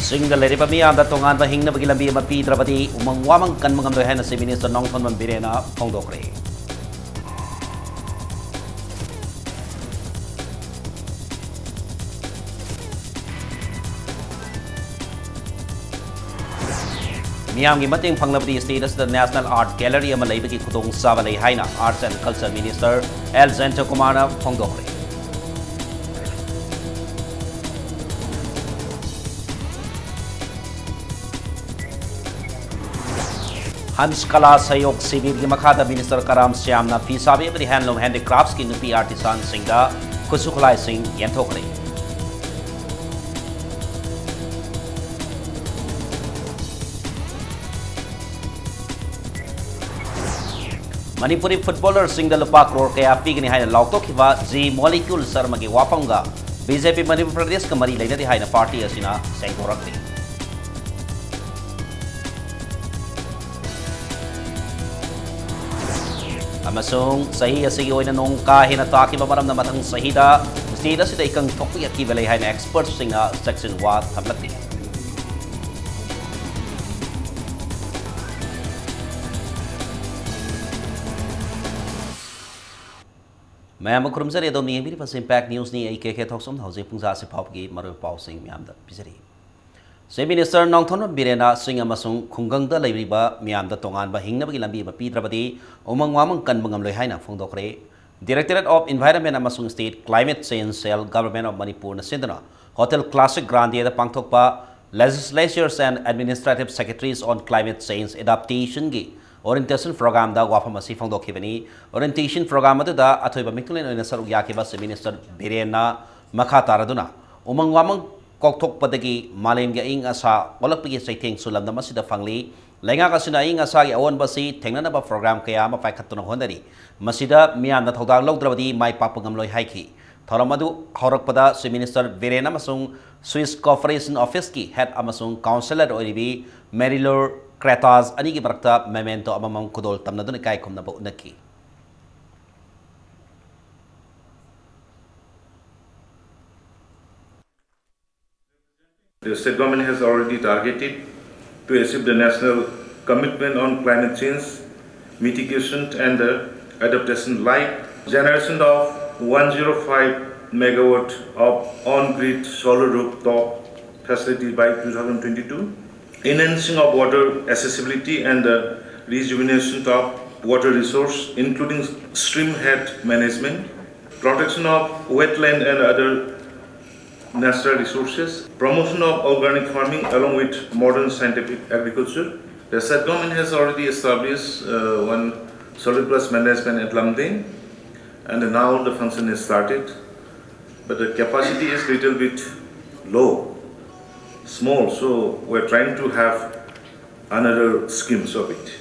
Single Leripami and the Tongan Bahing Nabilambi Mapidrabadi, Umang Wamang Kanmangam the Hennessy Minister Nongton Birena, Fondokre. Miami Mating Panglabdi status the National Art Gallery of Malabiki Kutong Savale Haina, Arts and Culture Minister El Zento Kumara Fondokre. Hans Kala Sayok Sibir Gimakada Minister Karam Siamna Fisabi of the Handloom Handicrafts King Nupi Artisan Singda Kusukulai Singh Yantokri. Manipuri footballer Singda Lupa Crore Kaya Pigni Haina Lautokiva Z Molecule Sarmagi Wapanga BJP Manipur Pradesh Kamari Lena the Haina Party Asina Sangkorakri. Amasung sahi asigi oina nong kahina taki babaram na matang sahida state sida ikang topi aki balay haina experts singa section 1 thablati. Mayam kurumsari adom ni biri pas impact news ni ai ke thoksom hauze pungsa se phapgi maru pau sing myam da pisari. Se minister Nongthon Birena Singh amasung khunggang da leiba myam da tongan ba hingna bagi lambi ba pidrabadi umang wamang kanbangam loi haina phongdokre. Directorate of Environment amasung State Climate Change Cell Government of Manipur na sindana Hotel Classic Grande da pangthokpa Legislatures and Administrative Secretaries on Climate Change Adaptation gi orientation program da wafam asi phongdokhibani. Orientation program da athoiba miklen oina saruk yakiba se minister Birena makha taraduna umang wamang Koktok Padagi, Malim Gaing Asa, Olapiki Sating Sulam, the Masida Fangli, Lenga Sina Asa, Owen Basi, Tenganaba program Kayama Fakatuna Hondari, Masida, Mian, the Toda Logdravadi, my Papagam Loy Haiki, Toramadu, Horokpada, Sui Minister Virena Masung, Swiss Corporation Office Ki, Head Amasung, Councillor Oribi, Marilor, Kretas, Anigi Brakta, Memento Amam Kudol, Tamnadunakai Kumnabo Naki. The state government has already targeted to achieve the national commitment on climate change, mitigation and adaptation, like generation of 105 megawatt of on-grid solar rooftop facility by 2022, enhancing of water accessibility and rejuvenation of water resource, including stream head management, protection of wetland and other natural resources, promotion of organic farming along with modern scientific agriculture. The state government has already established one solid plus management at Lamding, and now the function has started, but the capacity is little bit low, small, so we're trying to have another schemes of it.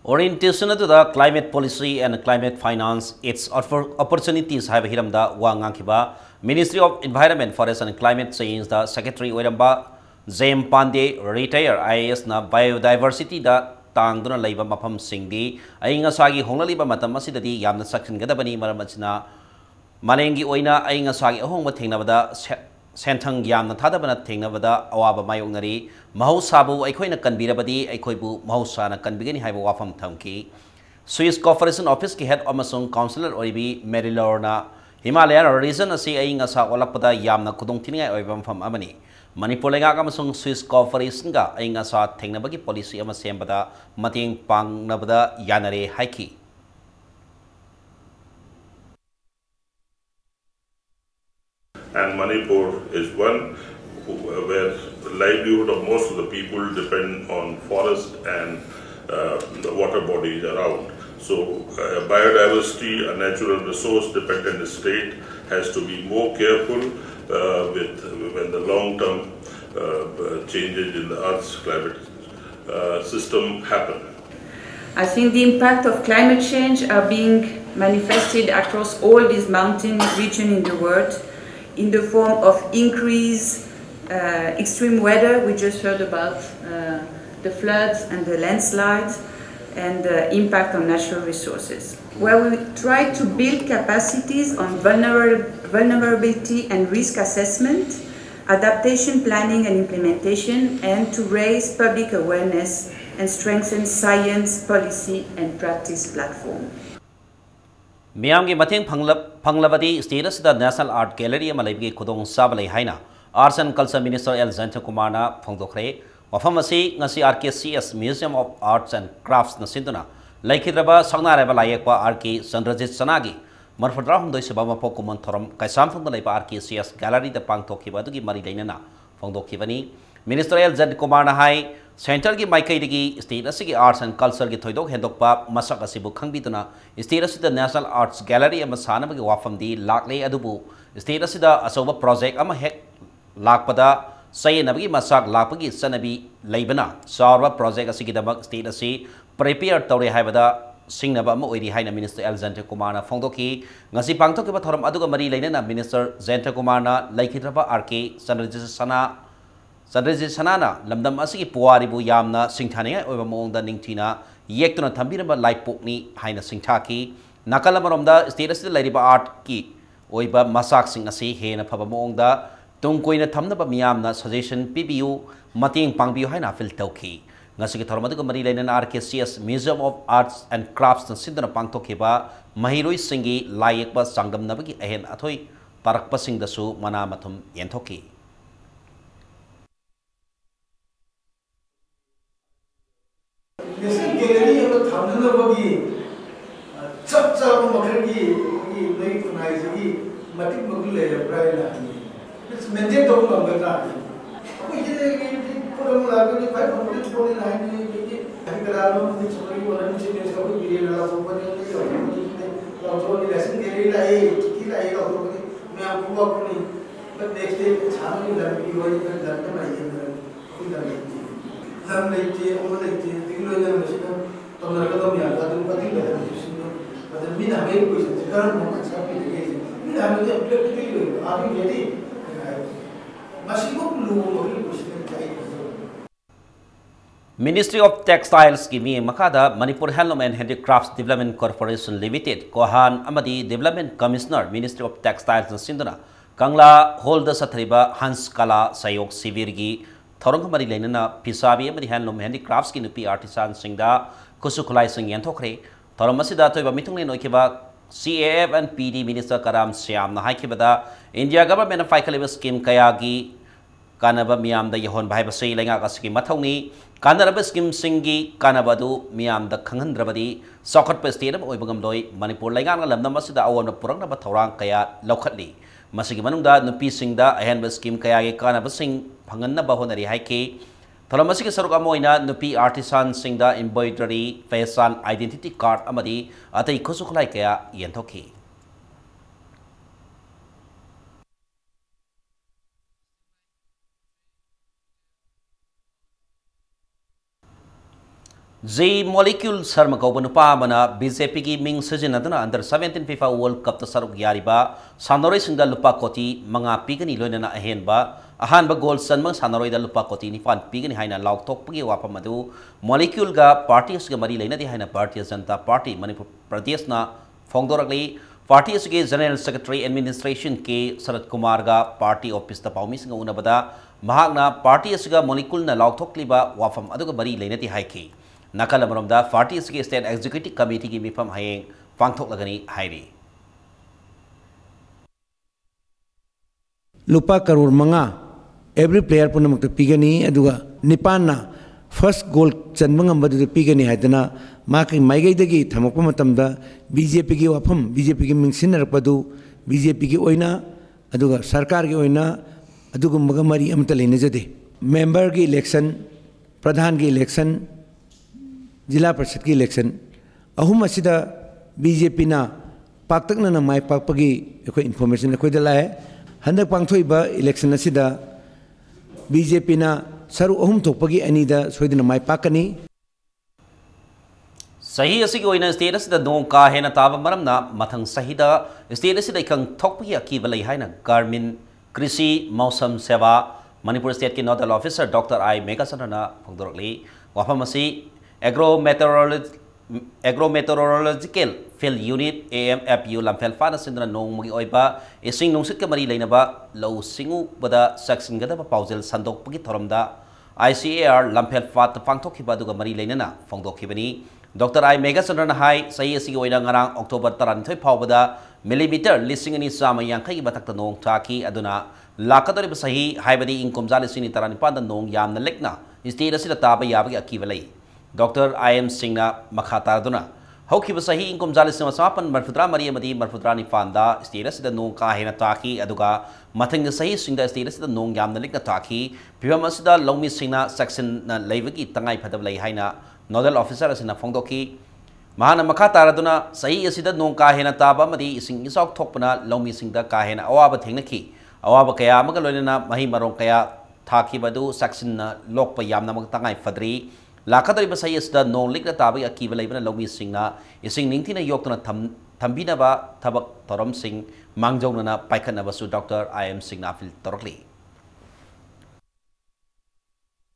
Orientation to the climate policy and climate finance, its opportunities have hiramda Wangankiba, Ministry of Environment, Forest and Climate Change, the Secretary Wiramba, Jem Pandey, retire IAS na biodiversity da tangduna laiba mapam singdi, Ainga Sagi Honaliba Matamasidi, Yamna Saction Gadabani, Maramachina, Malengi Oina, Ainga Sagi Hong, Tingnavada, Sentang Yamna Tadabana Tingnavada, Awaba Mayonari, Mahosabu, Equina Kanbirabadi, Equibu, Mahosana, can begin have a wafam tamki. Swiss Corporation Office ki head Amazon Councillor Oribi, Marilorna, Himalayan reason a say aying asa Olapada Yamna Kudong Tinga Oibam from Amani. Manipur Amazon Swiss Corporation ga aying asa Tengnabagi policy Amasembada, Mating Pang Nabada Yanare Haiki. And Manipur is one where the livelihood of most of the people depend on forest and the water bodies around. So biodiversity, a natural resource dependent state, has to be more careful when the long-term changes in the Earth's climate system happen. I think the impact of climate change are being manifested across all these mountain regions in the world in the form of increased extreme weather. We just heard about the floods and the landslides and the impact on natural resources, where we try to build capacities on vulnerability and risk assessment adaptation planning and implementation, and to raise public awareness and strengthen science, policy and practice platform. Miam ki mateng Panglabadi state asida National Art Gallery malaibi kudong sabalay haina Arts and Culture Minister L. Zanta Kumarna phongdokre wafam asi ngasi RKCS Museum of Arts and Crafts na sinduna laikhidraba sangnareba layekpa RK Sandrajit Sanagi Marfadra humdoi sebama pokuman thoram kaisam thongda laiba RKCS Gallery da pangthokhiba adugi mari lainana phongdokhibani Minister L. Zanta Kumarna hai Center ki maikai digi state asigi arts and culture ki thoidok hendokpa masak asibu khangbiduna state asida National Arts Gallery ama sanabagi wafam di lakle adubu state asida asoba project ama hek lakpada say nabagi masak lakpagi sanabi laibana sarwa project asigi damak state asi prepare tawre haibada singnaba ama oiri haina Minister L. Zanta Kumarna phongdoki ngasi pangthokiba thoram aduga mari lainana Minister Zanta Kumarna laikhidraba RK Sandrajit Sanana lamdam asigi puwaribu yamna singthaniya oiba moongda ningthina yektuna thambiraba laipokni haina singthaki nakala maromda state asida lairiba art ki oiba masak sing asi hena phaba moongda tungkoina thamnaba miyamna suggestion pibiu mateng pangbiu haina fil tawki ngasigi thormadu mari lainana RKCS Museum of Arts and Crafts na sindana pangthokiba mahiroi singi layekba sangdamnabagi ahen athoi tarakpa singdasu mana mathum yenthoki National Gallery of Thamnabagi, Chapcha Makargi, Lake Funai, Matic Mugule, Brian. It's maintained on the ground. We put a lot of 549 Ankarano, which were engineers of the period of the lesson Gallery, Kila, Mampuni, but next day, Chami, that we were in the हम लेके वो लेके दिल्ली में machine तो मेरे को तो मियाँ का तो पति लेते हैं मशीन तो बिना हमें कोई जिक्र नहीं अच्छा भी लगे बिना हमें तो प्रैक्टिकली आप ही यदि मशीन को लोगों को भी मशीन चाहिए Ministry of Textiles ki mi makada Manipur Handloom and Handicrafts Development Corporation Limited Kohan Amadi Development Commissioner Ministry of Textiles na sinduna Kangla Holda Sathriba Hans Kala Sayok Sivirgi Thorong mari lainana pisabi amadi handloom handicrafts ki nupi artisan singda kusukulai sing yanthokre thorom asida toiba mitunglen oikiba CAF and PD Minister Karam Syam na haikibada India government of Faikaliba scheme kayagi kanaba miyamda yahon bhai basai lenga ka scheme mathongni kanaraba scheme singi kanabadu miyamda khanghandrabadi sokat pa state oibagam loi Manipur lenga na lamnam asida awon purang na bathorang kaya lokhatli masigi manungda nupi singda ahenba scheme kayagi kanaba sing Pangan na bahonari haike Thalamasi saruk amoina nupi artisan singda embroidery fashion identity card amadi atai khosuklai kaya yenthoki Z molecule sarma kaubanupa mana BJP ki ming sejinadana under 17 FIFA World Cup ta saruk yariba sanore singda lupa koti manga pigani loinana ahenba ahanba goal sanmang sanore da lupa koti nifan pigani haina lauktok pagi wapamadu molecule ga parties ga mari laina di haina Bharatiya Janata Party Manipur Pradesh na phongdorakli parties ke General Secretary Administration ke Sarat Kumar ga party office ta paumi singa unabada mahakna parties ga molecule na lauktok liba wafam aduga mari laina di haike Nakala maromda parties ke State Executive Committee ki mifam hayeng pangthok lagani hairi Lupa karur manga every player punamak ta pigani aduga nipanna first goal chanmangam badu pigani haidana maki maigai dagi thamakpa matamda BJP ki wafam BJP ki mingsinarpadu BJP ki oina aduga sarkar ki oina aduga magamari amta lene jade member ki election pradhan ki election Jila Parishad ki election ahum asida BJP na paktakna na mai pakpagi ekoi information ekoi dala hai handak pangthoiba election asida BJP na saru ahum thokpagi anida soidina mai pakani Sahi asigi oina state asida dong ka hena taba maramna mathang sahida state asida ikang thokpagi akiba lai haina Garmin Krishi Mausam Seva Manipur State ki Nodal Officer Dr. I Megasana phongdorli wafamasi Agro Agrometeorological Field Unit AMFU Lamphel Fana Sindra Nong Oiba, a sing Nungsik Mari Lainaba, Low Singu, Bada Saxon Gadaba Pausel, Sandok Pagitoramda, ICAR Lamphel Fat Fangtoki Baduga Mari Lainana, Fongdokibani, Dr. I Megasandran High, Sayasi Oidangarang, October Tarantoy Pavada, millimeter, listening in Sama Yankai Batak Nong Taki, Aduna, Lakatori Basahi, Hibadi in Komzali Sini Taranipan, Nong Yam Lekna, instead of Sitaba Yabi Akivalay. Dr. I am Singna Makhatarduna. How keep us a he in Komzalis Masapan, Marfudra Maria Madi, Marfudrani Fanda, status the Nong Kahina Taki, Aduga, Mating the Sahi Sing the status the Nong Yam the Likna Taki, Pivamasida, Lomi Sina, Saxon Laviki, Tangai Padavlay Haina, Nodal officers in a Fondoki, Mahana Makataraduna, Sahi Asida Nong Kahina Taba Madi, Sing Isok Topana, Lomi Sing the Kahina, Awaba Tinaki, Awaba Kaya, Magalona, Mahimaron Kaya, Taki Badu, Saxon Lokpa Yamna Tangai Fadri. Lakatari Basay is the non liquid tabi a kivalabana lomi singna, is sing Nintina Yokana Tambinaba, Tabak Torom Sing, Mangjona, Paikanabasu, Dr. I am Signafil Torkli.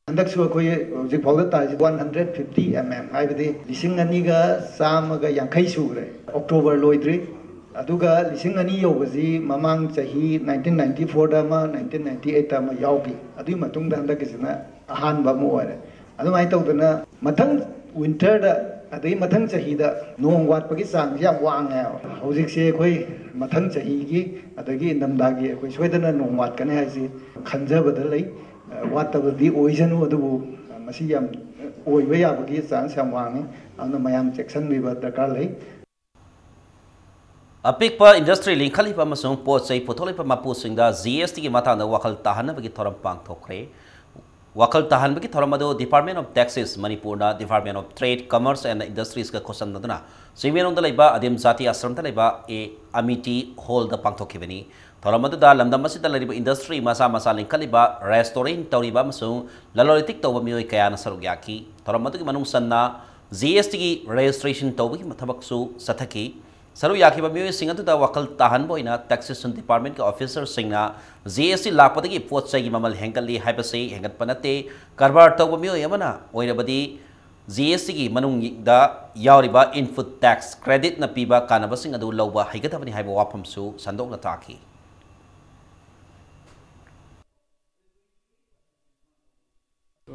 And that's what we 150 mm. I believe Lisinganiga, Samaga Yankai Sure, October Loidri, Aduga, Lisingani Yogazi, Mamang Sahi, 1994 Dama, 1998 Dama Yauki, Aduma Tunda Kisina, Hanba Moore. I told the Matang winter at the Matang Sahida, no what Pakistan, Yam Wang, Hosik Sekwe, Matang Sahigi, at the Gin Namdagi, which whether no what can I say, conservatively, what of the ocean or the Masiam, Oiway Pakistan, Sam Wang, and the Mayam section we were the Carly. A Pikpa industry link Khalifa Masung Port say Potolipa Mapusing the ZST Matana Wakal Tahana Vigitoram Pang Tokre. Wakal Tahan Biki Thoramado, Department of Taxes, Manipur, Department of Trade, Commerce and Industries Kosan Nadana. Sivian on the Leba, Adim Zati Asram Taleba, a Amity hold the Pangtokivani. Thoramada, Lamdamasita Lariba Industry, Masa Masalin Kaliba, Restoring Tauriba Masung, Laloritic Tobamio Kayana Sarugaki, Thoramatu Manung Sana, ZST registration Tobi Matabaksu, Sataki. Saruyaki Bamu sing to the Wakal Tahan Boina, Taxation Department officer Singna, ZST Lapati, Port Sagi Mamal Henkali, Hypase, Hengat Panate, Karbar Tobamu Yamana, Oirabadi, ZST Manung da Yauriba input tax credit na piba Kanabasing Adu Loba, Higatavani Hibawapam Su, Sandok Nataki.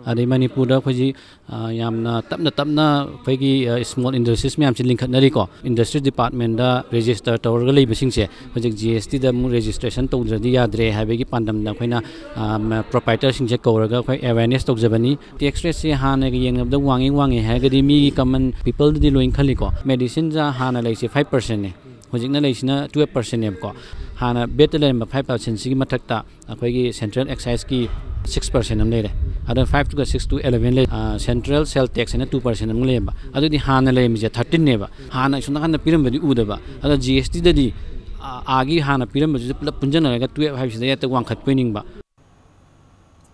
Adi Manipur da khoji yamna tapna phagi small industries me am chin link khatnari ko industry department da register tawr ga lei bising che phojik GST da mu registration to jadi yadre habegi pandam da khoina proprietor sing che kawra ga khoi awareness tok jabani tax rate se hana ga yeng da wangi ha ga di mi common people di loin khali ko medicine ja hana lei se 5% ne hojik na lei sina 12% ne ko hana betlem 5% sigi mathakta akhoi central excise ki 6% am lere ada 5 to 6 to 11 le central sale tax na 2% am leba adu di hana le mi 13 ne ba hana suna kan piram badi uda ba ada GST da di agi hana piram badi punjana ga 12 5 da ta wang khat poining ba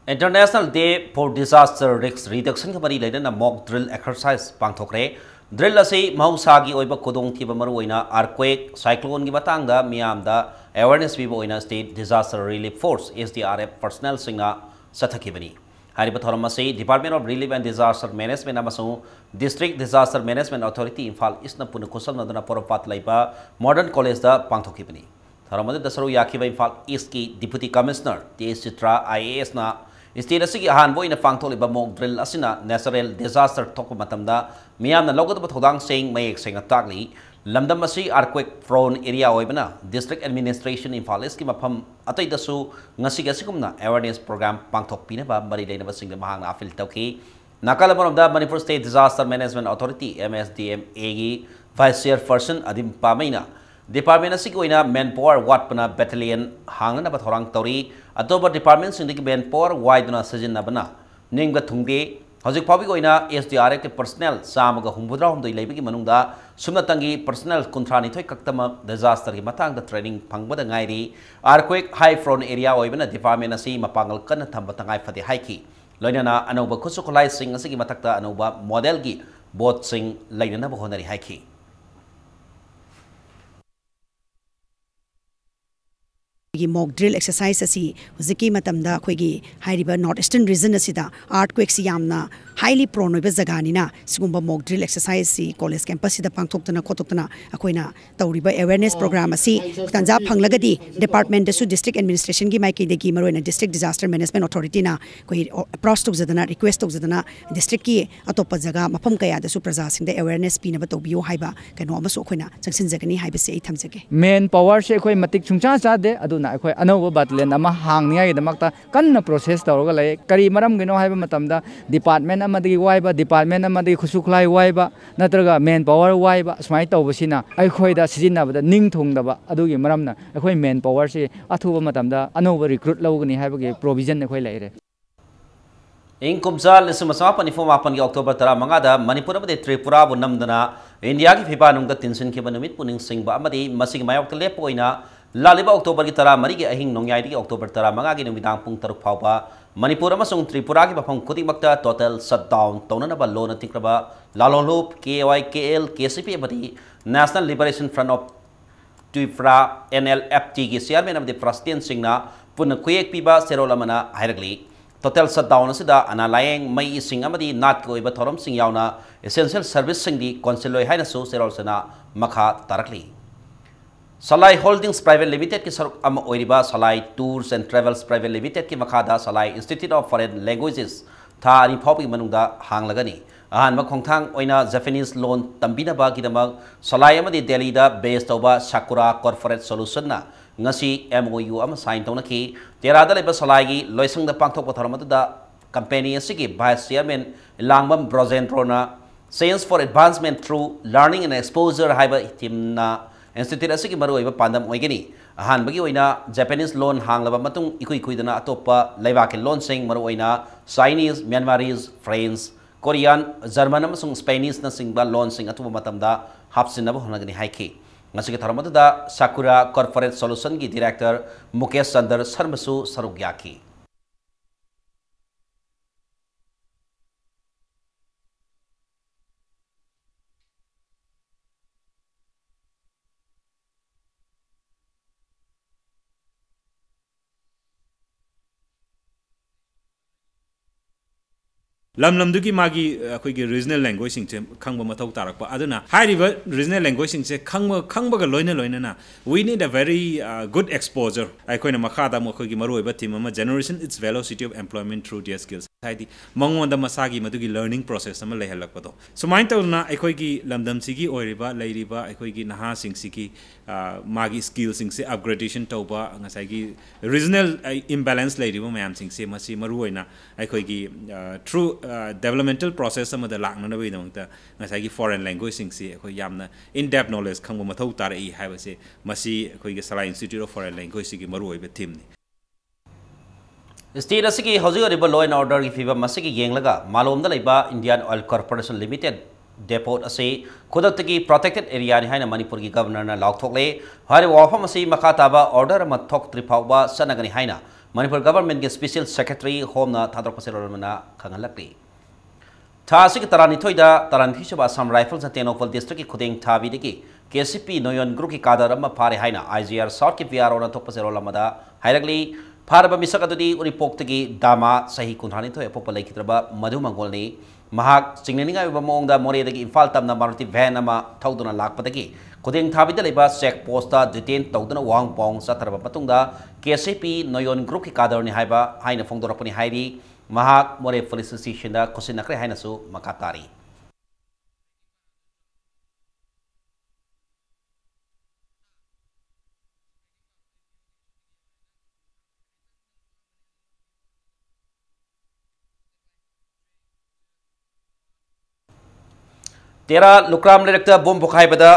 International Day for Disaster Risk Reduction Committee led a mock drill exercise pangthokre drill ase mausagi oiba kodong thiba maruina earthquake cyclone gi batangda miamda awareness bibo oina state disaster relief force SDRF personnel singna sathakibani hariba thoramase Department of Relief and Disaster Management amasung District Disaster Management Authority Imphal East na puna kusam nadana porapat laiba Modern College da pangthokibani thoramade dasaru yakiba Imphal East ki Deputy Commissioner TS Chitra IAS na State asigi ahan boy na pangtholiba mock drill asina natural disaster thokpa matamda miyamna lawgadaba thodang sing mayek sing atagli lamdam asi earthquake prone area oibana district administration Imphal East ki mafam atay dasu ngasi gasigumna awareness program pangthokpina ba mari leina sing mahang afil tawki nakala da Manipur State Disaster Management Authority MSDMA gi vice chairperson adim pamaina Department asig oina manpower watpana battalion hangana ba thorang tori atoba department sindiki manpower waiduna sajin nabana ningba thungde hojik phabi oina SDRF ke personnel samaga humbudra humdoi leibigi manungda sumna tangi personnel kuntrani thoi kaktama disaster gi matang da training phangbada ngairi earthquake high prone area oibana department asi mapangal kana thamba tangai phade haiki loinana anoba khusukulai sing asigi matakta anoba model gi bot sing lainana ba honari haiki mock drill exercise asi huziki matamda khoi hairiba north eastern region asida earthquake si yamna highly prone oiba jaga ni na sigumba mock drill exercise si college campus sida pangthoktana khotoktana akoina tawriba awareness program asi tanja phanglagadi department su district administration gi maiki degi maroina district disaster management authority na koi approach to jadana request to jadana district ki atopa jaga mafam kaya da su praja sing da awareness pina ba tobiyo haiba kano amaso akoina changsin jagani haiba se ai thamjage main power se khoi matik chungcha cha de aduna khoi anoba batlen ama hangniya gi damakta kanna process tawrga lai kari maram gino haiba matamda department amadi waiba department amadi khusukhlai waiba natraga main power waiba smai tawbasina ai khoi da sijina ba ning thungdaba adugi maramna khoi main power se athuba matamda anoba recruit lawgani haiba gi provision khoi laire ing kumsa lisumasa panifoma pan gi October 15 da Manipur amade Tripura bu namdana India ki phiba nungda tinsin ki banumit puning singba amadi masig mayok tele poina laliba October ki 13 gi ahing nongyai di October 15 gi numidang pung taruk phawba Manipur amasung Tripura ki bafang khudimakta total shutdown tawna ba lona tikraba lalolup KYKL KCP amadi National Liberation Front of Tripura NLFT ki chairman amadi President Singna pun kuyek piba serolamana hairagli total shutdown asida analayeng mai ising amadi nat ko iba thorom sing yauna essential service sing di conseloi haina so serol sana makha tarakli Salai Holdings Private Limited ki saruk am oiriba Salai Tours and Travels Private Limited ki makha da Salai Institute of Foreign Languages tha ani phopi manungda hanglagani ahan ma khongthang oina Japanese loan tambina ba kidamak Salai amadi Delhi da based toba Sakura Corporate Solution na ngasi MOU am sign tawna ki terada leba Salai gi loisang da pangthok patharam da company asigi vice chairman Langbam Brojendrona Science for Advancement through Learning and Exposure haiba timna Institute asigi maru oiba pandam oigani ahan bagi oina Japanese loan hanglaba matung ikuidana atopa laiba ke loan sing maru oina Chinese Myanmarese French Korean German amasung Spanish na singba loan sing atuba matamda hapsinaba honagani haiki ngasi ke tharamatu da Sakura Corporate Solution gi director Mukesh Chandar Sarmasu Sarugyaki lamlamdugi magi akoigi regional language sing che khangba mathau tarakpa aduna hairiba regional language sing che khangba ga loina na we need a very good exposure aikoina makhada mo khogi maruiba team ama generation its velocity of employment through their skills haidi mangonda masagi madugi learning process ama lehalakpado sumain tawna aikoigi lamdam sigi oiriba leiriba aikoigi naha sing sigi magi skills sing se upgradation tawba ngasagi regional imbalance leiriba mayam sing se masi maruina aikoigi through developmental process some of the lakna na bai dong ta ngasai gi foreign language sing si khoi yamna in depth knowledge khangba mathau tar ai haiba se masi khoi gi Salai Institute of Foreign Language gi maru oi be theme ni state asigi hoji riba law and order gi fiba masigi yenglaga malom da laiba Indian Oil Corporation Limited depot ase khodaktagi protected area ni haina Manipur gi governor na laukthokle hari wafam ase makataba order ma thok tripawba sanagani haina Manipur government ke special secretary home na thadrok paserolmana khangalakli thasik tarani thoida taranthi saba Assam Rifles and Tenokval district ki khudeng thabi deki KCP Noyon group ki kadar amma phare haina IGR South ki PR ona thok paserolamada hairagli pharba misak adudi uri poktagi dama sahi kunthani thoi apop laikitraba madhu mangolni mahak chingninga ba mongda more dagi Imphal tamna Maruti van ama thauduna lakpadagi khudeng thabida leba check post ta detain tawduna wang pong satarba matungda KCP Noyon group ki kadar ni haiba haina phongdorapani hairi mahak more police station da khosinakre haina su makatari Tera lukram director bom pokai bada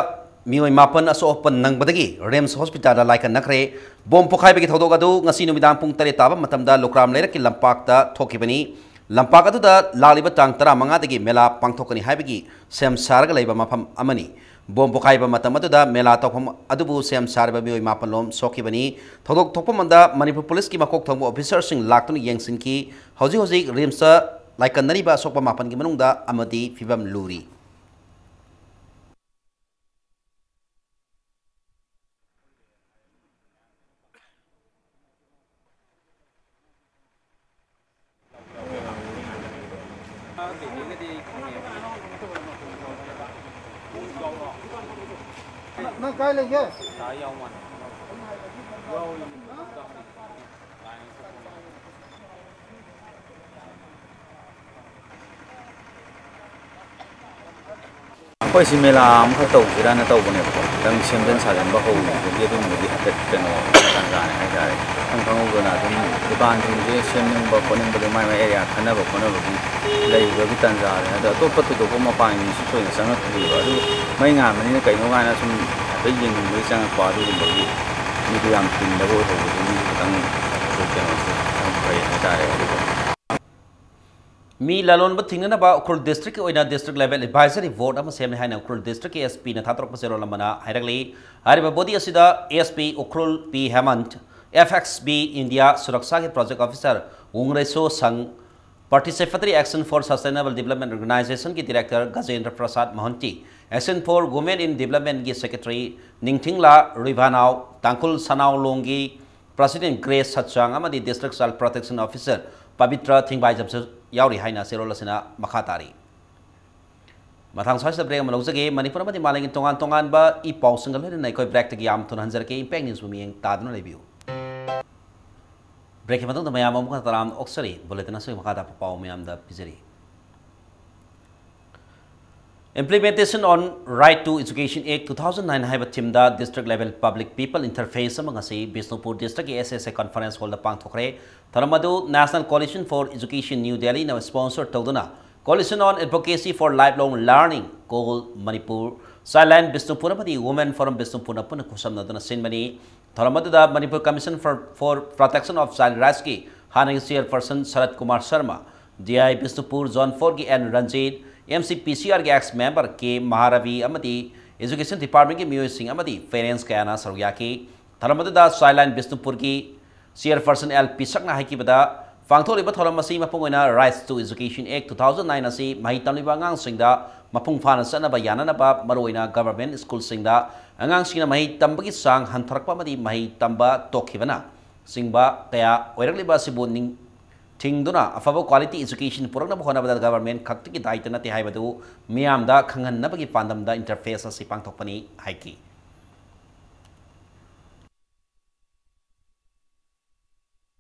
mioi mapan aso open nang badagi Rems Hospital da laikan nakre bom pokai bagi thodog adu ngasi numidang pung tare taba matamda lukram lerak ki lampak da thokibani lampak adu da laliba tang tara manga dagi mela pangthokani haibagi sem sarga leiba mafam amani bom pokai ba matam adu da mela tokham adubu sem sarba mioi mapan lom sokibani thodog thokpamanda Manipur police ki makok thongbo officer sing laktuni yengsin ki hoji Rems laikan nari ba sokpa mapan ki manungda amadi fibam luri Nang kai lege. Koi si mela am kha tau jira na tau bone ko dang semden sajan ba ho ye dum bi hatet teno kan ga ne ha jare ang khang go na dum dukan dum je semden ba konen ba mai mai area khana ba kono ba bi lai ba bi tan ja ne da to pat to ko ma pa ni su so sang na bi ba du mai nga ma ni kai no ga na sum ba yin bi sang pa du ba bi ni bi am tin da bo ho ni tang so ke no so kai ha jare मी लालोन थिंगना बा Ukhrul district ओइना district level advisory board अमा सेमने हाइना Ukhrul district SP न थातरक पसेरो लमना हाइरगली हारिबा बोडी असिदा SP Ukhrul P Hemant FXB India Suraksha के प्रोजेक्ट ऑफिसर उंगरेसो संग participatory action for sustainable development organisation के director Gajendra Prasad Mahanty action for women in development की सेक्रेटरी निंगथिंगला रिवानाव तांकुल सनावलोंगी प्रेसिडेंट ग्रेस सचांग अमदी district child protection officer Pavitra Thingbai जब यावरी हाइना सेरोल असिना मखा तारी मथांग स्वास्थ्य ब्रेक मनौजगे मणिपुर मदि मालेंग तोंगान तोंगान बा इ पाउ सिंगल होने नैखोय ब्रेक तगी आम थुन हंजरके इंपैक्ट न्यूज बुमियंग तादनो लेबियो ब्रेक के मतंग मयाम अमुख तराम ऑक्सरी बुलेटिन असै मखा दा पाउ मयाम दा पिजरी Implementation on Right to Education Act 2009 haiba timda district level public people interface among asi Bisnupur district SSA conference hall da pangthokre tharamadu National Coalition for Education New Delhi na sponsor tawduna Coalition on Advocacy for Lifelong Learning called Manipur Silent Bisnupur amadi Women Forum Bisnupur na puna kusamna duna sinmani tharamadu da Manipur Commission for Protection of Child Rights ki hanagi chairperson Sarat Kumar Sharma DI Bisnupur Zone 4 ki N Ranjit MCPCR के x member के महारवी अमदी education department के मियोय Singh अमदी parents कयाना सरुया की थरमददा साइलाइन बिष्णुपुर की chairperson L पिसकना high की बदा फांगथोलिबा theorem Masih मपुंगना rights to education act 2009 असि महि तमलिबा अंगांग सिंगदा मपुंग फाना सनबा याननबा मरोइना गवर्नमेंट स्कूल सिंगदा अंगांग सिंगना महि तंबगी सांग हंथरकपा मदी महि तंबा तोखिबना सिंगबा कया ओइरकलिबा सिबोनिंग थिंगदुना अफब क्वालिटी एजुकेशन पुरकना होनाबदा गवर्नमेंट खक्ति की दायित्व नते हाइबदु मियामदा खंगन्नबगी पांदमदा इंटरफेस असि पांगथोकपनी हाइकी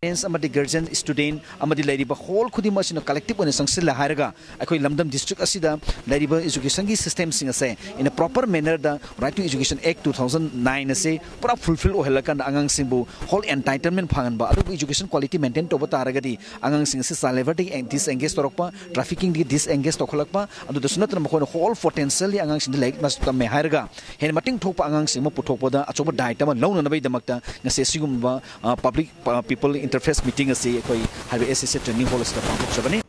Guardian, student, whole collective district education system in a proper manner. The Right to Education Act 2009 say fulfill whole entitlement education quality maintain to taragadi angang sing disengage trafficking disengage and the sunat whole potential angang like must come harga hen mating top angang sing putopoda achoba diet loan public people interface meeting asi koi harbe SSA training hall sta pangthok chabani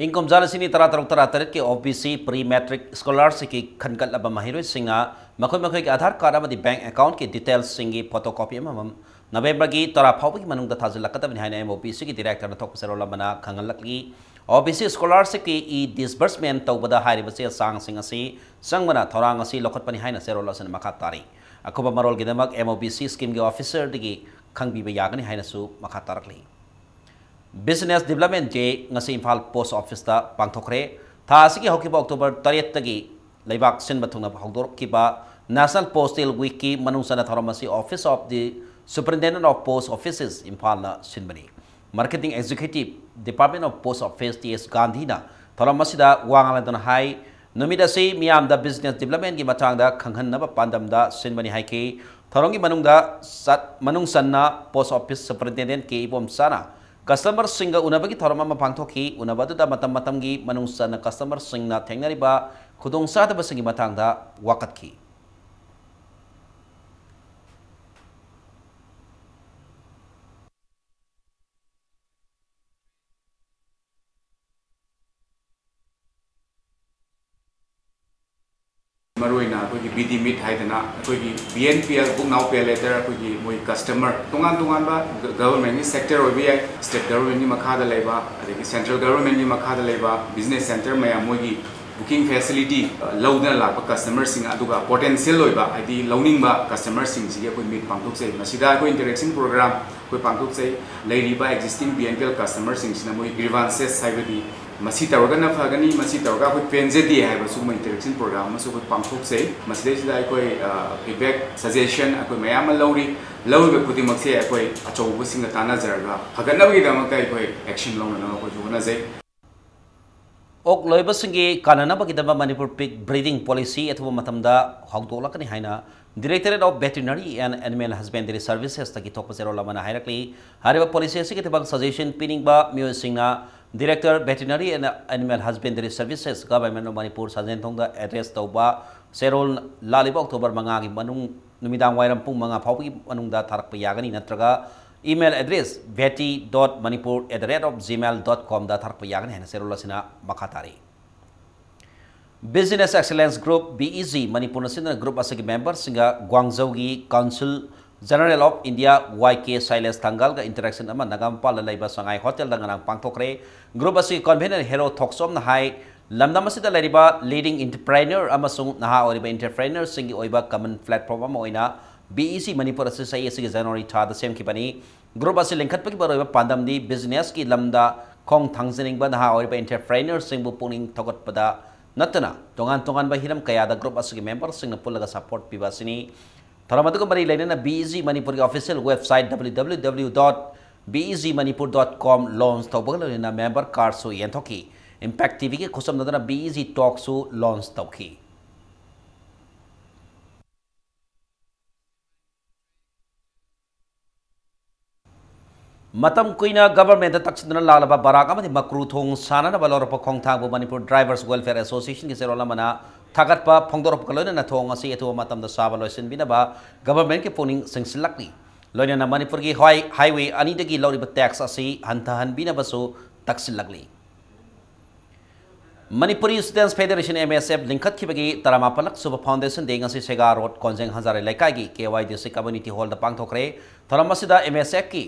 income jalasini tara tarak ke OBC pre matric scholars ki khankat laba mahiroi singa makhoi ke aadhar card amadi bank account ke details singi photocopy amam November gi tara phawbi manung da thajil lakata haina OBC ki director na thok pasero lamana khangalakli OBC scholars ki e disbursement tawbada hairiba se sang sing asi sangmana thorang asi lokhat pani haina sero lasan makatari akuba marol gi damak MOBC scheme ge officer digi खंगबीबा यागनी हाइनसु मखा तारकली business development जे ngasi Imphal post office ता पांगथोखरे था असि हौकिबा अक्टोबर 3 तगी लेबाक सिन बथुंगना हौदोरकिबा नेशनल पोस्टल वीक की मनुसना थरमसी office of the superintendent of post offices Imphal ना सिनबनी marketing executive department of post office TS Gandhi ना थरमसीदा वांगलादन हाई नुमिदासी मियाम दा बिजनेस डेवलपमेंट की मतांगदा खंगहनबा पांदमदा सिनबनी हाइकी थरोंगी मनुंग सन्ना पोस्ट ऑफिस सुपरिटेंडेंट के इबोम साना कस्टमर सिंग उनबगी थरोमा पांथोखी उनबदुदा मतम मतमगी मनुंग सन्ना कस्टमर सिंगना थेंगनरिबा खुदोंग सादबसिंगी मतांगदा वाकतखी मरोइना कोई बीडी मीट हाइदना कोई BNPL बुक नाउ पे लेटर कोई मोई कस्टमर तोंगान तोंगान बा गवर्नमेंट सेक्टर होबी है स्टेट गवर्नमेंट नि मखादा लेबा अदि सेंट्रल गवर्नमेंट नि मखादा लेबा बिजनेस सेंटर मया मोगी बुकिंग फैसिलिटी लौदना लाप कस्टमर सिंग अदुगा पोटेंशियल होइबा आदि लौनिंगबा कस्टमर सिंग सिगे कोई मीट पांगथोक से मसिदा कोई इंटरेक्शन प्रोग्राम कोई पांगथोक से लेरिबा एक्जिस्टिंग BNPL कस्टमर सिंग सिना मोई ग्रीवांसेस हाइबदी मसी तौरगना फगनी मसी तौरगा कोई पेंजेदी है बसु म इंटरेक्शन प्रोग्राम मसु कोई पांगथोक से मसदे सिदा कोई फीडबैक सजेशन कोई मयाम लौरी लौरी खुदी मक्से कोई अचौब सिंग ताना जरगा फगनबगी दमक कोई एक्शन लौना कोई जुगना जे ओक लोइबसिंगी काननबगिदब मणिपुर पिग ब्रीडिंग पॉलिसी अथवा मतमदा हौदोलकनी हाइना directorate of veterinary and animal husbandry services तकी थोप जेरो लमना हाइरकली हारिबा पॉलिसी असि कितबा सजेशन पिनिंगबा म्यूसिंगना director veterinary and animal husbandry services government of Manipur साजेन थोंगदा एड्रेस तौबा सेरोल लालिबा अक्टोबर 5 गी मनुंग नुमिदांग वाइरम पुंग 5 फाउगी मनुंगदा थारक यागनी नत्रगा email address veti.manipur@gmail.com da tharpa yagani hena serula sina makatari Business Excellence Group BEG Manipur national group asagi member singa Guangzhou gi Council General of India YK Silas Thangal ga interaction ama nagampal laiba sangai hotel danganang pangthokre group asagi convener Hero Thoksom na hai lamdam asida lariba leading entrepreneur amasung naha oriba entrepreneur singi oiba common platform ama oina BEC Manipur asai asigi January tha da sem kipani group asi lengkhat pagi baroiba pandam di business ki lamda khong thangjening ba naha oriba entrepreneur singbu puning thogot pada natana tongan ba hiram kaya da group asigi member singna pulaga support pibasini tharamadu ko mari lainana BEC Manipur ki official website www.becmanipur.com launch tawbagalina member card so yenthoki impact TV ki khusam nadana BEC talk so launch tawki Matam kuina government taksidana lalaba barak amati makru thong sana na balorpa khongthang Manipur Drivers Welfare Association ki serola mana thagatpa phongdorop kaloina na thong asi etu matam da saba loisin binaba government ki poning singsilakni loina na Manipur ki highway ani dagi loriba tax asi hantahan binaba so taksilakli Manipuri Students Federation MSF linkhat khibagi taramapalak suba foundation de ngasi sega road konjeng hazare laikai gi KY district community hall da pangthokre tharamasida MSF ki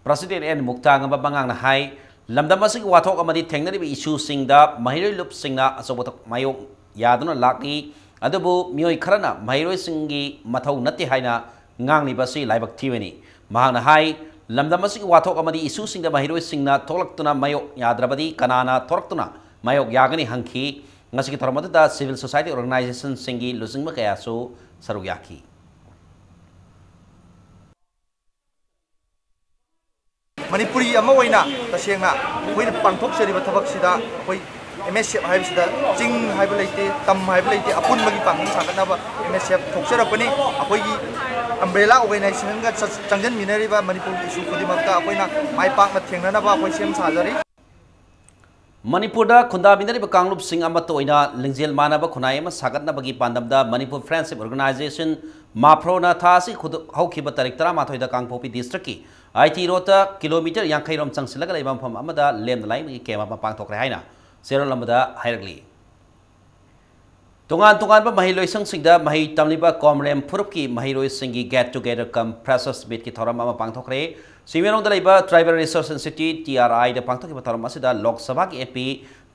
President and Muktang Bangang Hai Lamdamasik Watok Amadi Technical issue sing da Mahiro Lup Singna Asobotok Mayo Yaduna Laki Adabu Mui Karana Mahiro Singi Matau Nati Haina Ngang Libasi Libak Tivani Mahana Hai Lamdamasik Watok Amadi issue sing da Mahiro Singna Tolaktuna Mayo Yadrabadi Kanana Tortuna Mayo Yagani Hanki Nasiki Tormata Civil Society Organization Singi Losing Makayaso Saruyaki Manipuri ama oina tasengna hoina pangthok seriba thabak sida hoi MSF haibsida jing haiba leite tam haiba leite apun magi pangin sakana ba MSF thokserapani akoigi umbrella organization ga changjan minariba Manipur issue khodimakta akoina mai pakna thengnana ba akoi sem sajari Manipur da khunda binariba kanglup sing amato oina lingjel manaba khunai ama sagatna bagi pandam da Manipur Friendship Organization Maprona thasi haukiba tarik 13 da kangpopi district ki IT rota kilometer yang khairom changsilaga leibam pham amada lem lai mi kema pa pangthokre haina serol amada hairagli tongan ba mahiloi sang singda mahi tamliba komrem phurup ki mahiroi singi get together come precious bit ki thoram ama pangthokre simerong da leiba tribal resource institute TRI da pangthokki thoram asida lok sabha ki MP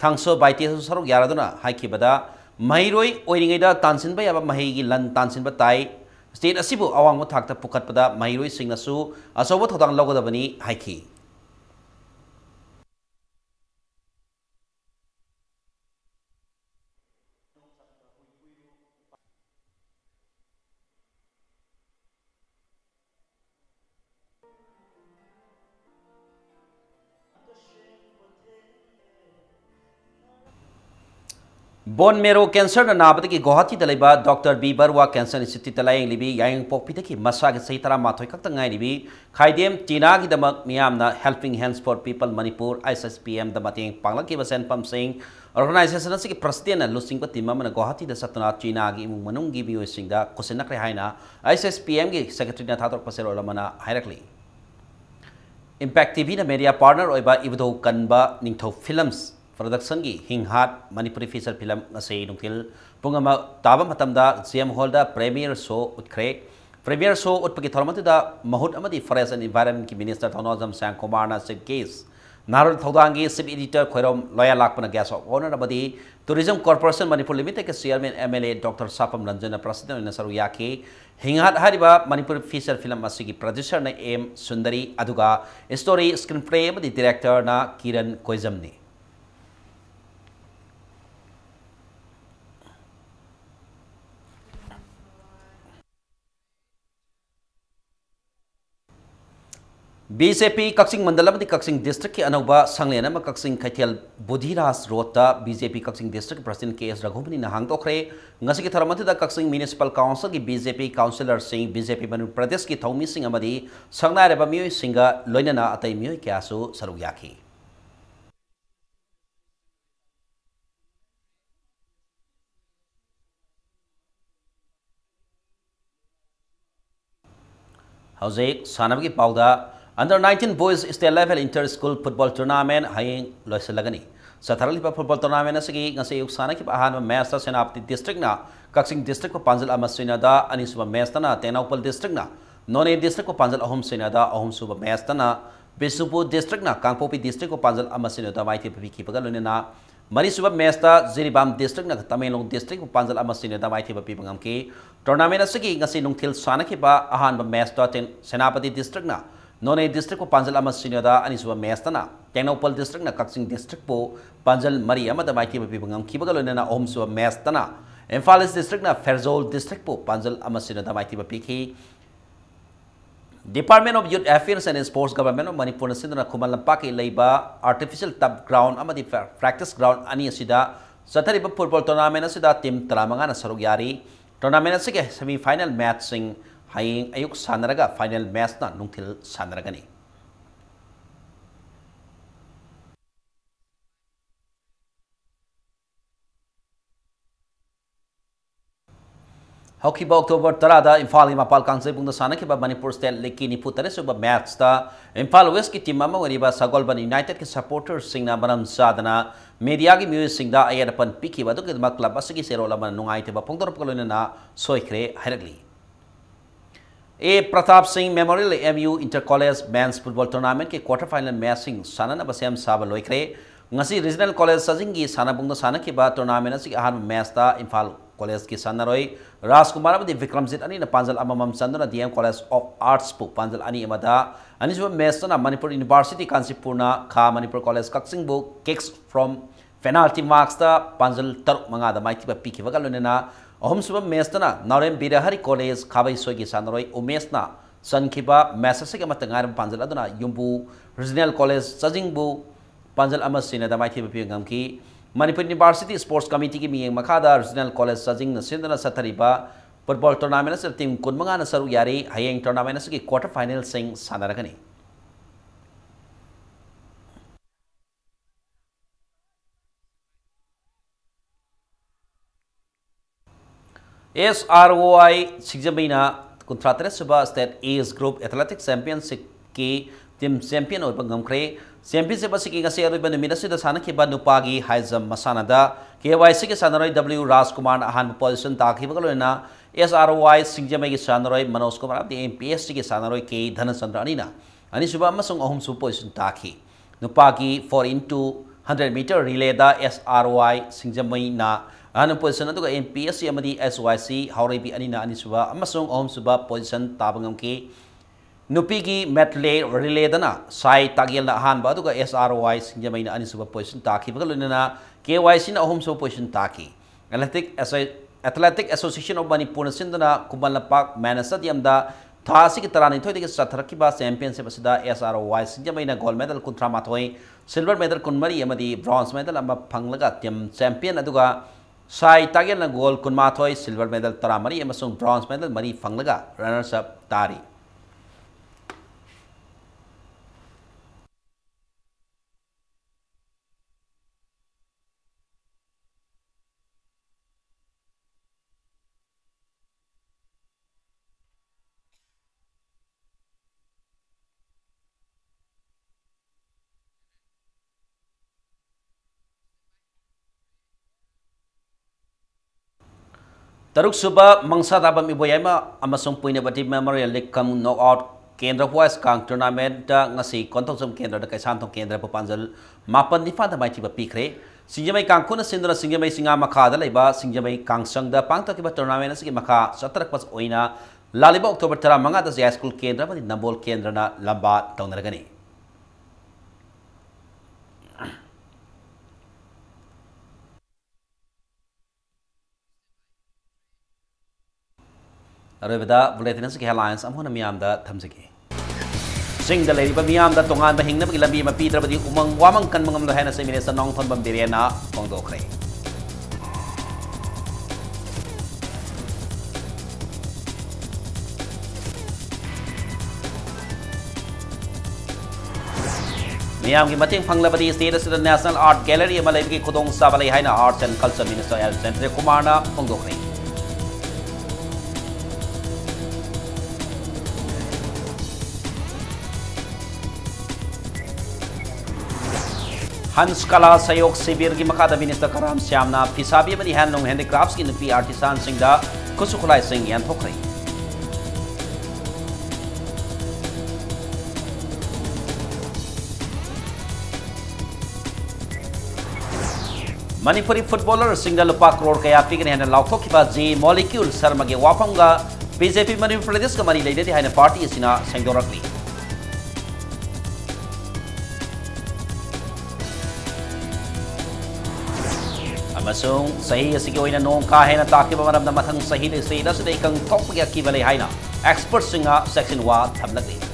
thangso baiti saruk yaraduna haikibada mahiroi oiringai da tansin ba yaba mahi gi lan tansin ba tai State asibu awang mo thakta pukat pada mahiroi singna su asobo thodang logodabani haiki Bone marrow cancer na nabati ki Guwahati dalaiba Dr. B. Barwa Cancer Institute talayang libi yang pokpita ki masagi sa itara matoy kaktangay libi khaidem tinagi damak miyam na Helping Hands for People Manipur ISSPM damating panglaki basen pamsing organization na sige president na lusing pa timam na Guwahati da satuna tinagi imong manunggi biyo sing da kusinak rehaina ISSPM ki secretary na tatok pasero lamana hierarchy Impact TV na media partner oiba ibdo kanba ningtho films production gi hinghat Manipuri feature film ngase nungtil pungama taba matamda CM Hall da premiere show utkre premiere show utpagi thormatu da mahut amadi forest and environment ki minister Thanozam Sang Kumar na se case narul thodangi sub editor khoirom loya lakpana gas of honor amadi tourism corporation Manipur limited ke chairman MLA Dr. Sapam Ranjana president na saru yake hinghat hariba Manipur feature film asigi producer na M Sundari aduga story screenplay amadi director na Kiran Koizamni BJP Kaksing Mandalam di Kaksing District ki anauba sanglena ma Kaksing Khaithel Budhiras Rota BJP Kaksing District President KS Raghumani na hangtokre ngasi ki tharamatu da Kaksing Municipal Council ki BJP Councillor sing BJP Manipur Pradesh ki thongmi sing amadi sangnai reba mioi singa loinana atai mioi kyasu saruk yaki Hauzik sanabgi pauda Under 19 boys state level inter-school football tournament hayeng loisalagani. Sa tharalipa football tournament na sige ngasi yuk sana ki ahan match ta Senapati district na Kaksing district ko Panjal Amasina da ani suba match ta na Tenaupal district na None district ko Panjal Ahom Sina da Ahom suba match ta na Bisupur district na Kangpopi district ko Panjal Amasina da maiti pi ki pagal na Mari suba match ta Jiribam district na Tamenglong district ko Panjal Amasina da maiti pi pangam ki tournament na sige ngasi nung thil sana ki ba ahan match ta Senapati district na None district ko Panjal Amasina da ani suba match ta na Tenaupal district na Kaksing district po Panjal Mari amada maiti pi pangam ki pagal na Ahom suba match ta na Imphal district na Ferzol district po Panjal Amasina da maiti pi ki Department of Youth Affairs and Sports Government of Manipur na sindana Kumal Lampak Leiba Artificial Turf Ground amadi practice ground ani asida sathariba football tournament asida team talamanga na sarug yari tournament asige semi final match sing haying ayuk sanaraga final match na nungthil sanaragani Hokiba October Tarada Imphal Mapal Kangsai Bungda Sanakiba Manipur State Leki Niputare Suba match ta Imphal West ki team ama wariba Sagolban United ki supporters singna banam sadana media ki music singda ayadapan piki badu ki club asigi serola man nungai te ba pongtor kolona na soikre hairagli A Pratap Singh Memorial MU Inter College Men's Football Tournament ke quarter final match sing sanana basem saba loikre ngasi regional college sajingi sana bungda sanakiba tournament asigi ahan match ta Imphal College ki sanaroi Rajkumar amadi Vikramjit ani na Panjal amamam sandana DM College of Arts pu Panjal ani amada ani suba match na Manipur University Kansipurna Kha Manipur College Kaksing bu kicks from penalty marks ta Panjal tar manga da maiti ba piki bagalone na ahum suba match na Narem Birahari College Khabai soi ki sanaroi umesh na sankiba match se ka matangar Panjal aduna Yumbu Regional College Sajing bu Panjal amasina da maiti ba pingam ki Manipur University Sports Committee ki miyeng makada Regional College Sajing na sindana sathariba football tournament sa team kunmanga na saru yari hayeng tournament sa ki quarter final sing sanaragani SROI Sigjamina Kuntratre Suba State Ace Group Athletics Championship ki team champion or bangamkre championship asiki ngasi aruba numina sida sanakiba nupagi high jump masana da KYC ki sanaroi W Rajkumar ahan position takhiba kalona SROI Singjamai ki sanaroi Manoj Kumar the MPSC ki sanaroi K Dhanachandra anina ani suba amasung ahum su position takhi nupagi 4 into 100 meter relay da SROI Singjamai na ahan position aduga MPSC amadi SYC haurebi anina ani suba amasung ahum suba position tabangam ki Nupigi metle relay dana sai tagil na ahan ba aduga SROI Singjamai na ani suba position takhi bagaluna KYC na ahum suba position takhi Athletic Association of Manipur na sindana Kumal Lampak Manasat yamda thasi ki tarani thoi de satharaki ba championship asida SROI Singjamai na gold medal kuntra mathoi silver medal kunmari amadi bronze medal amba phanglaga team champion aduga sai tagil na gold kunmathoi silver medal taramari amasung bronze medal mari phanglaga runners up tari Taruk suba mangsa dabam iboyama amasung puinabati memorial lekam knockout kendra boys kang tournament da ngasi kontoksum kendra da kaisan tong kendra Panjal mapan nifa da mai tiba pikre Singjamai kangkuna sindra Singjamai singa makha da laiba Singjamai kangsang da pangta kiba tournament asigi makha satrak pas oina laliba October 3 manga da high school kendra badi nambol kendra na lamba taunaragani Arabada bulletin sa headlines amhona miyam da thamjagi Singda leiriba miyamda tongan ba hingnabagi lambi ma pidrabadi umang wamang kan mangamlo hena se Minister Nongthonbam Birena fongdokre. Miyam ki mating phanglabadi state asida National Art Gallery ama leibagi khudong sabalai haina Arts and Culture Minister Alexander Kumar na fongdokre. Hans Kala Sayok Sibir ki makada Minister Karam Syamna Fisabi amadi handloom handicrafts ki nupi artisan singda kusukulai sing yan thokre. Manipuri footballer singda lupa crore kaya pigin hena lauthokiba J molecule sarmage wapamga BJP Manipur Pradesh ka mari leideti haina party asina sengdorakli. Amasung sahi asigi oina nong ka hena takiba maramna mathang sahi de state asida ikang thokpagi akiba le haina expert singa section 1 thamlakli.